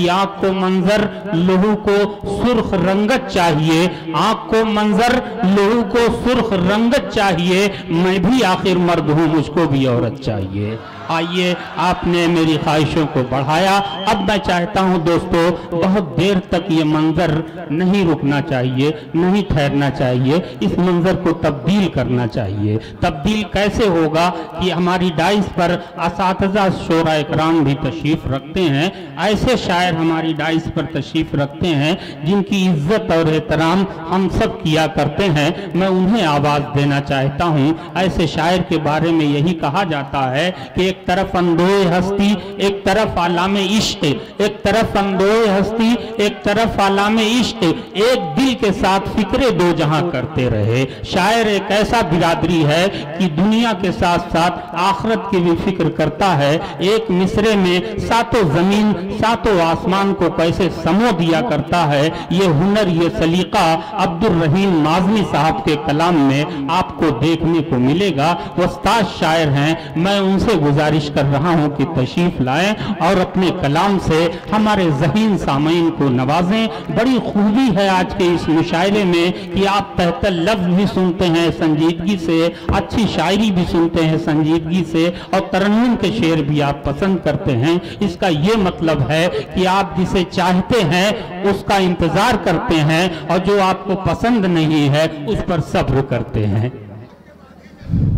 कि आंख को मंजर लहू को सुर्ख रंगत चाहिए, आंख को मंजर लहू को सुर्ख रंगत चाहिए, मैं भी आखिर मर्द हूं, मुझको भी औरत चाहिए। आइए, आपने मेरी ख्वाहिशों को बढ़ाया। अब मैं चाहता हूं दोस्तों, बहुत देर तक ये मंजर नहीं रुकना चाहिए, नहीं ठहरना चाहिए, इस मंजर को तब्दील करना चाहिए। तब्दील कैसे होगा कि हमारी डाइस पर असातिज़ा शोरा इकराम भी तशरीफ़ रखते हैं, ऐसे शायर हमारी डाइस पर तशरीफ़ रखते हैं जिनकी इज्जत और एहतराम हम सब किया करते हैं, मैं उन्हें आवाज़ देना चाहता हूँ। ऐसे शायर के बारे में यही कहा जाता है कि एक तरफ अंदोए हस्ती, एक तरफ आलामे इश्क, एक तरफ अंदोए हस्ती, एक तरफ आलामे इश्क, एक दिल के साथ फिक्रे दो जहां करते रहे। शायर एक ऐसा बिरादरी है कि दुनिया के साथ साथ आखिरत की भी फिक्र करता है। एक मिसरे में सातों जमीन सातों आसमान को कैसे समो दिया करता है, ये हुनर, ये सलीका अब्दुल रहीम नाज़मी साहब के कलाम में आपको देखने को मिलेगा। वो उस्ताद शायर हैं, मैं उनसे गुजारिश कर रहा हूं कि तशरीफ लाएं और अपने कलाम से हमारे ज़हीन सामीन को नवाजें। बड़ी खूबी है आज के इस मुशायरे में कि आप तहतल लफ्ज़ भी सुनते हैं संजीदगी से, अच्छी शायरी भी सुनते हैं संजीदगी से, और तरन्नुम के शेर भी आप पसंद करते हैं। इसका ये मतलब है कि आप जिसे चाहते हैं उसका इंतज़ार करते हैं, और जो आपको पसंद नहीं है उस पर सब्र करते हैं।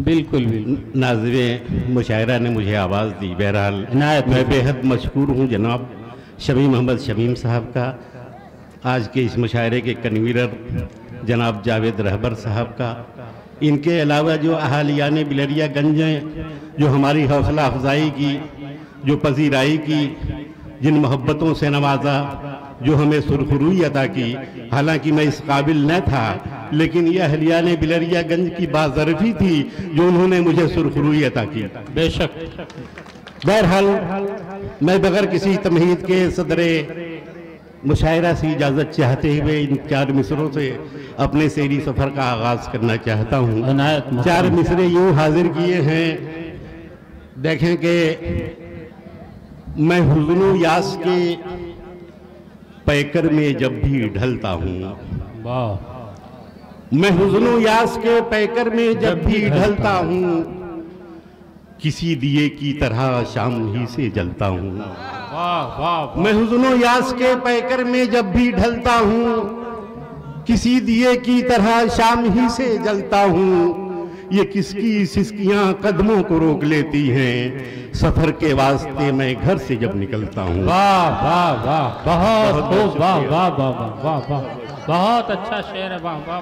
बिल्कुल बिल्कुल। नाज़िम मुशायरा ने मुझे आवाज़ दी। बहरहाल मैं बेहद मशकूर हूँ जनाब शमीम अहमद शमीम साहब का, आज के इस मुशायरे के कन्वीनर जनाब जावेद रहबर साहब का। इनके अलावा जो अहालियान बिलरियागंज हैं, जो हमारी हौसला अफजाई की, जो पजीराई की, जिन मोहब्बतों से नवाजा, जो हमें सुरखरुई अता की, हालांकि मैं इस काबिल न था, लेकिन यह अहलियान बिलरियागंज की बाज़रफ़ी थी जो उन्होंने मुझे सुरखरुई अता की। बेशक। बहरहाल मैं बगैर किसी तमहीद के सदरे मुशायरा से इजाज़त चाहते हुए इन 4 मिसरों से अपने शेरी सफ़र का आगाज़ करना चाहता हूँ। 4 मिसरे यूँ हाजिर किए हैं, देखें कि मैं हुज़्न यास के पैकर में जब भी ढलता हूँ, मैं हुज़्न यास के पैकर में जब भी ढलता हूँ, किसी दिए की तरह शाम ही से जलता हूँ। मैं हुज़्न यास के पैकर में जब भी ढलता हूँ, किसी दिए की तरह शाम ही से जलता हूँ। ये किसकी सिसकियां कदमों को रोक लेती हैं, सफर के वास्ते मैं घर से जब निकलता हूँ। वाह वाह वाह, बहुत खूब, वाह वाह वाह वाह वाह, बहुत अच्छा शेर है, वाह वाह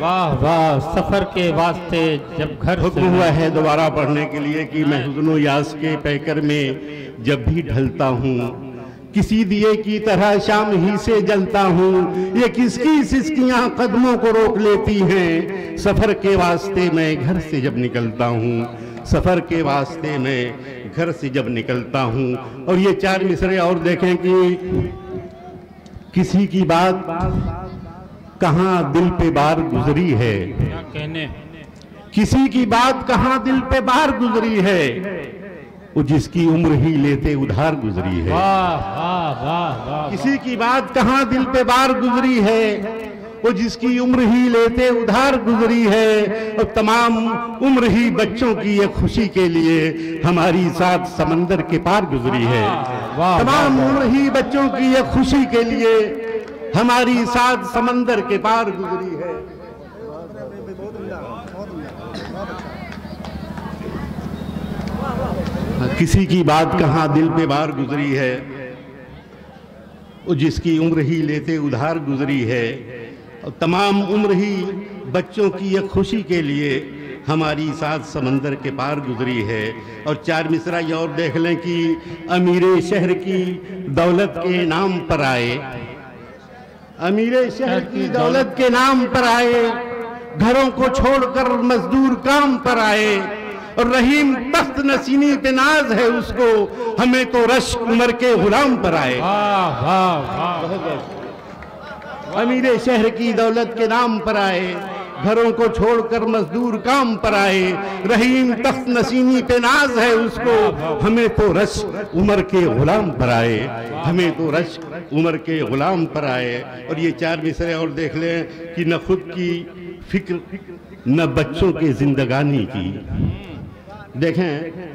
वाह वाह। सफर के वास्ते जब घर हुक्म हुआ है दोबारा पढ़ने के लिए कि मैं हुज़्न यास के पैकर में जब भी ढलता हूँ, किसी दिए की तरह शाम ही से जलता हूँ। ये किसकी सिसकियां कदमों को रोक लेती हैं, सफर के वास्ते मैं घर से जब निकलता हूँ, सफर के वास्ते मैं घर से जब निकलता हूँ। और ये 4 मिसरे और देखें कि किसी की बात कहाँ दिल पे बार गुजरी है, क्या कहने, किसी की बात कहाँ दिल पे बार गुजरी है, वो जिसकी उम्र ही लेते उधार गुजरी है। वाह वाह वाह वाह। किसी की बात कहाँ दिल पे बार गुजरी है, वो जिसकी उम्र ही लेते उधार गुजरी है। और तमाम उम्र ही बच्चों की ये खुशी के लिए हमारी साथ समंदर के पार गुजरी है। तमाम उम्र ही बच्चों की ये खुशी के लिए हमारी साथ समंदर के पार गुजरी है। किसी की बात कहाँ दिल पे बार गुजरी है, वो जिसकी उम्र ही लेते उधार गुजरी है। और तमाम उम्र ही बच्चों की ये खुशी के लिए हमारी साथ समंदर के पार गुजरी है। और 4 मिसरा ये और देख लें कि अमीरे शहर की दौलत के नाम पर आए, अमीरे शहर की दौलत के नाम पर आए, घरों को छोड़कर मजदूर काम पर आए। और रहीम तख्त नसीनी पे नाज है उसको, हमें तो रश्क उमर के गुलाम पर आए। वाह वाह वाह। अमीरे शहर की दौलत के नाम पर आए, घरों को छोड़कर मजदूर काम पर आए, रहीम तख्त नसीनी पे नाज है उसको, हमें तो रश्क उमर के गुलाम पर आए, हमें तो रश्क उमर के गुलाम पर आए। और ये 4 मिसरे और देख लें कि न खुद की फिक्र न बच्चों की जिंदगानी की, देखें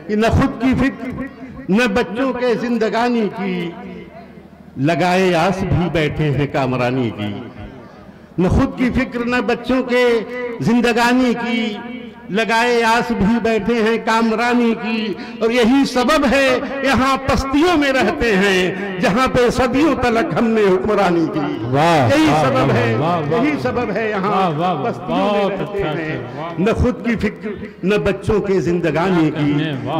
कि न खुद की फिक्र न बच्चों के जिंदगानी की, लगाए आस भी बैठे हैं कामरानी की। न खुद की फिक्र न बच्चों के जिंदगानी की, लगाए आस भी बैठे हैं कामरानी की। और यही सबब है यहाँ पस्तियों में रहते हैं जहाँ पे सदियों तलक हमने हुक्मरानी की। यही सबब है, यही सबब है यहाँ पस्तियों में रहते हैं। न खुद की फिक्र न बच्चों के जिंदगानी की,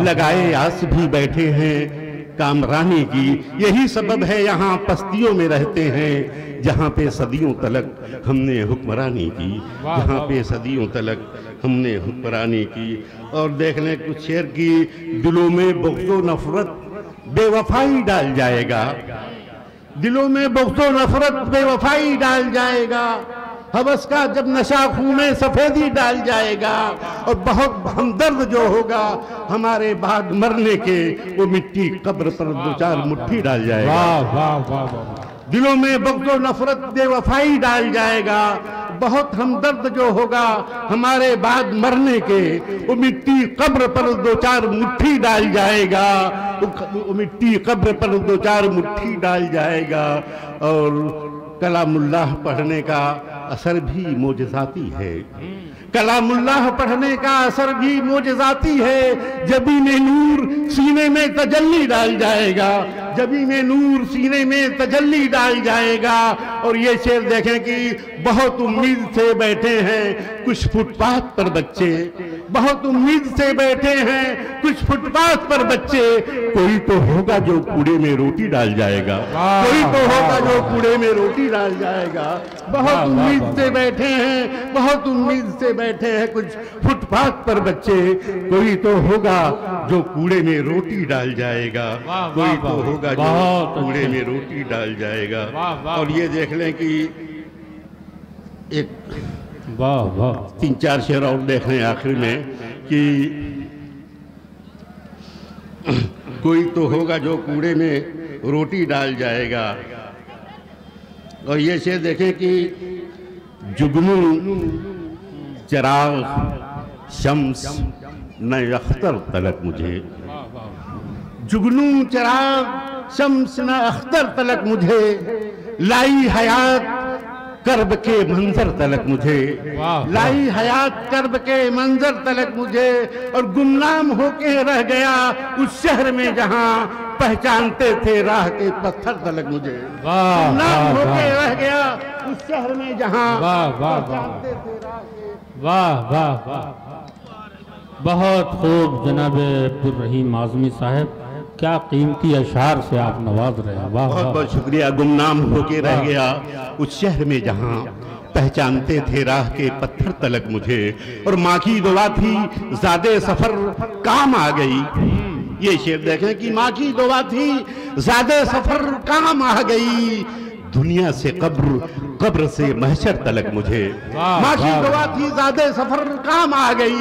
लगाए आस भी बैठे हैं कामरानी की। यही सबब है यहाँ पस्तियों में रहते हैं जहाँ पे सदियों तलक हमने हुक्मरानी की, जहाँ पे सदियों तलक हमने हुक्मरानी की। और देख लें कुछ शेर की, दिलों में बुग़्ज़ो नफरत बेवफाई डाल जाएगा, दिलों में बुग़्ज़ो नफरत बेवफाई डाल जाएगा, हवस का जब नशा खून में सफेदी डाल जाएगा। और बहुत हमदर्द जो होगा हमारे बाद मरने के, वो मिट्टी कब्र पर 2-4 मुट्ठी डाल जाएगा। वाह वाह वाह। दिलों में बुग़्ज़ो नफरत बेवफाई डाल जाएगा, बहुत हमदर्द जो होगा हमारे बाद मरने के, वो मिट्टी कब्र पर 2-4 मुट्ठी डाल जाएगा, वो मिट्टी कब्र पर 2-4 मुट्ठी डाल जाएगा। और कलामुल्लाह पढ़ने का असर भी मोजज़ाती है, कलामुल्लाह पढ़ने का असर भी मोजज़ाती है। जबी में नूर सीने में तजल्ली डाल जाएगा, जबी में नूर सीने में तजल्ली डाल जाएगा। और ये शेर देखें कि बहुत उम्मीद से बैठे हैं कुछ फुटपाथ पर बच्चे, बहुत उम्मीद से बैठे हैं कुछ फुटपाथ पर बच्चे, कोई तो होगा जो कूड़े में रोटी डाल जाएगा, कोई तो होगा जो कूड़े में रोटी डाल जाएगा। बहुत उम्मीद से बैठे हैं, बहुत उम्मीद से बैठे हैं कुछ फुटपाथ पर बच्चे, कोई तो होगा जो कूड़े में रोटी डाल जाएगा, कोई तो होगा जो कूड़े में रोटी डाल जाएगा। और ये देख लें कि एक 3-4 शेर और देख लें आखिर में कि कोई तो होगा जो कूड़े में रोटी डाल जाएगा। और ये शेर देखें कि जुगनू चिराग शम्स न अख्तर तलक मुझे, जुगनू चिराग शम्स न अख्तर तलक मुझे, लाई हयात कर्ब के मंजर तलक मुझे, लाई हयात कर्ब के मंजर तलक मुझे। और गुमनाम होके रह गया उस शहर में जहां पहचानते थे राह के पत्थर तलक मुझे, गुमनाम होके रह गया उस शहर में जहां पहचानते थे राह के। वाह वाह वाह, बहुत खूब जनाब अब्दुल रहीम आज़मी साहब, क्या कीमती अशार से आप नवाज रहे हैं। वाह, बहुत बहुत शुक्रिया। गुमनाम होके रह गया उस शहर में जहां पहचानते थे राह के पत्थर तलक मुझे, और माँ की दुआ थी ज़ादे सफर काम आ गई। ये शेर देखें कि माँ की दुआ थी ज़ादे सफर काम आ गई, दुनिया से कब्र, कब्र से महशर तलक मुझे। माँ की दुआ थी ज़ादे सफर काम आ गई,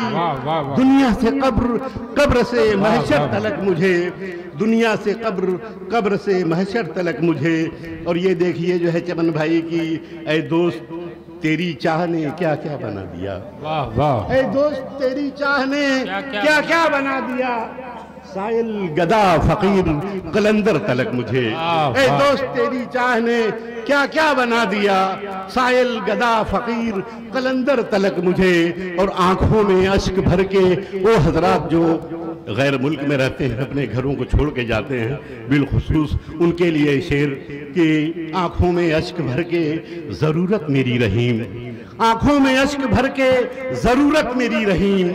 दुनिया से कब्र, कब्र से महशर तलक मुझे, दुनिया से कब्र, कब्र से महशर तलक मुझे। और ये देखिए जो है चमन भाई की, ऐ दोस्त तेरी चाह ने क्या क्या बना दिया, वाह वाह, ऐ दोस्त तेरी चाह ने क्या क्या बना दिया, साइल गदा फकीर कलंदर तलक मुझे। ऐ दोस्त तेरी चाह ने क्या क्या बना दिया, साइल गदा फकीर कलंदर तलक मुझे। और आंखों में अश्क भर के वो हजरात जो गैर मुल्क में रहते हैं, अपने घरों को छोड़ के जाते हैं, बिलखुसूस उनके लिए शेर कि आंखों में अश्क भर के ज़रूरत मेरी रहीम, आंखों में अश्क भर के ज़रूरत मेरी रहीम,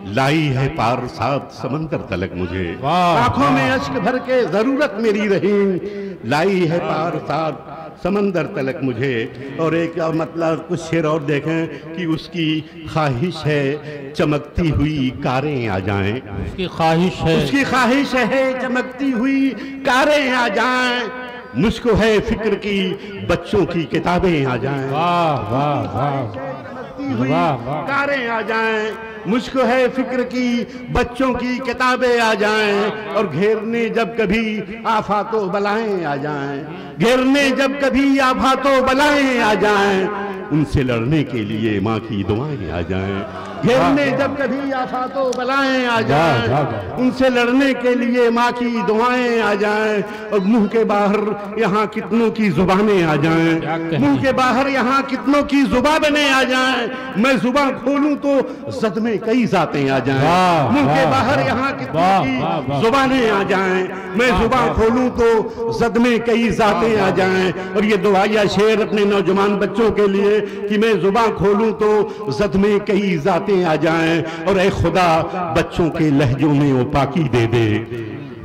लाई है पार साथ समंदर तलक मुझे। आंखों में अश्क भर के ज़रूरत मेरी रहीम, लाई है पार साथ समंदर तलक मुझे। और एक मतलब कुछ शेर और देखें कि उसकी ख्वाहिश है चमकती हुई कारें आ जाएं, उसकी ख्वाहिश है, उसकी ख्वाहिश है चमकती हुई कारें आ जाएं, मुझको है फिक्र की बच्चों की किताबें आ जाएं। वाह वाह वाह, हुई कारें आ जाएं, मुझको है फिक्र की बच्चों की किताबें आ जाएं, और घेरने जब कभी आफातों बलाएं आ जाएं, घेरने जब कभी आफातों बलाएं आ जाएं, उनसे लड़ने के लिए माँ की दुआएं आ जाएं, घेरने जब कभी आफातों बलाएं आ जाएं, उनसे लड़ने के लिए माँ की दुआएं आ जाएं, और मुंह के बाहर यहाँ कितनों की जुबानें आ जाएं, मुंह के बाहर यहाँ कितनों की जुबानें आ जाएं, मैं जुबान खोलूं तो जद में कई जातें आ जाएं, मुंह के बाहर यहाँ कितनों की जुबानें आ जाएं, मैं जुबान खोलूं तो जद में कई जातें आ जाएं। और ये दुआया शेर अपने नौजवान बच्चों के लिए कि मैं जुबान खोलूं तो जद में कई जातें आ जाएं, और ऐ खुदा बच्चों के लहजों में वो पाकी दे दे,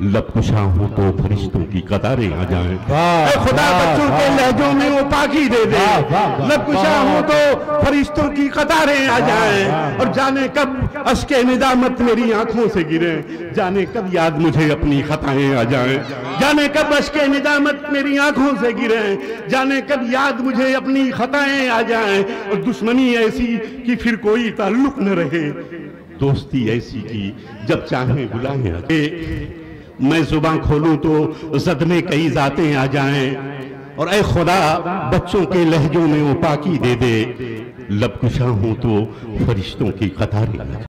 लब कुशा हो तो फरिश्तों की कतारें आ जाएं, ऐ खुदा बच्चों के लहजों में वो पाकी दे दे, लब कुशा हो तो फरिश्तों की कतारें आ जाएं, और जाने कब अश्के निदामत मेरी आंखों से गिरे, जाने कब याद मुझे अपनी खताएं आ जाएं, जाने कब अश्के निदामत मेरी आंखों से गिरे, जाने कब याद मुझे अपनी खताएं आ जाएं, और दुश्मनी ऐसी कि फिर कोई ताल्लुक न रहे, दोस्ती ऐसी की जब चाहे बुलाएं आके, मैं जुबान खोलूं तो जद में कई जातें आ जाएं, और ऐ खुदा बच्चों के लहजों में वो पाकी दे दे, लब कुशा हूं तो फरिश्तों की कतारें आ जाएं।